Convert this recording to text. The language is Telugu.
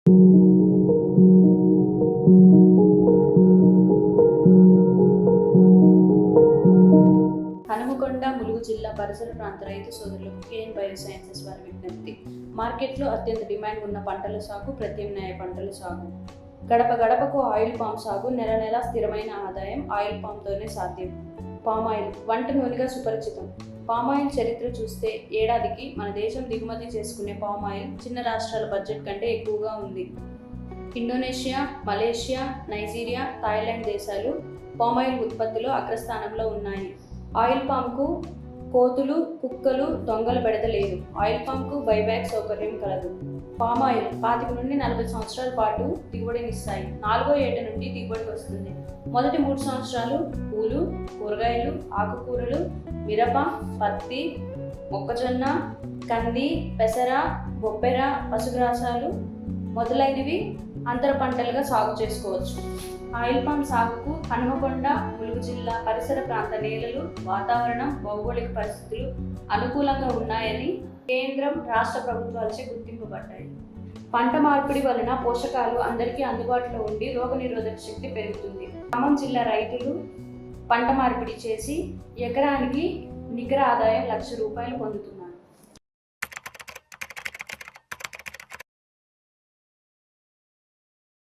హనుమకొండ, ములుగు జిల్లా పరిసర ప్రాంత రైతు సోదరులకు కేఎన్ బయోసైన్సెస్ వారి విజ్ఞప్తి. మార్కెట్లో అత్యంత డిమాండ్ ఉన్న పంటల సాగు, ప్రత్యామ్నాయ పంటల సాగు. గడప గడపకు ఆయిల్ పామ్ సాగు. నెల నెలా స్థిరమైన ఆదాయం ఆయిల్ పామ్తోనే సాధ్యం. పామాయిల్ వంట నూనెగా సుపరిచితం. పామాయిల్ చరిత్ర చూస్తే ఏడాదికి మన దేశం దిగుమతి చేసుకునే పామాయిల్ చిన్న రాష్ట్రాల బడ్జెట్ కంటే ఎక్కువగా ఉంది. ఇండోనేషియా, మలేషియా, నైజీరియా, థాయిలాండ్ దేశాలు పామాయిల్ ఉత్పత్తిలో అగ్రస్థానంలో ఉన్నాయి. ఆయిల్ పామ్కు కోతులు, కుక్కలు, దొంగల బెడద లేదు. ఆయిల్ పామ్కు బైబ్యాక్ సౌకర్యం కలదు. పామాయిల్ 25 నుండి 40 సంవత్సరాల పాటు దిగుబడినిస్తాయి. 4వ ఏట నుండి దిగుబడి వస్తుంది. మొదటి 3 సంవత్సరాలు పూలు, కూరగాయలు, ఆకుకూరలు, మిరప, పత్తి, మొక్కజొన్న, కంది, పెసర, బొప్పెర, పశుగ్రాసాలు మొదలైనవి అంతర పంటలుగా సాగు చేసుకోవచ్చు. ఆయిల్ పామ్ సాగుకు హనుమకొండ, ములుగు జిల్లా పరిసర ప్రాంత నేలలు, వాతావరణం, భౌగోళిక పరిస్థితులు అనుకూలంగా ఉన్నాయని కేంద్రం, రాష్ట్ర ప్రభుత్వాలచే గుర్తింపబడ్డాయి. పంట మార్పిడి వలన పోషకాలు అందరికీ అందుబాటులో ఉండి రోగనిరోధక శక్తి పెరుగుతుంది. ఖమ్మం జిల్లా రైతులు పంట మార్పిడి చేసి ఎకరానికి నికర ఆదాయం 1,00,000 రూపాయలు పొందుతున్నారు.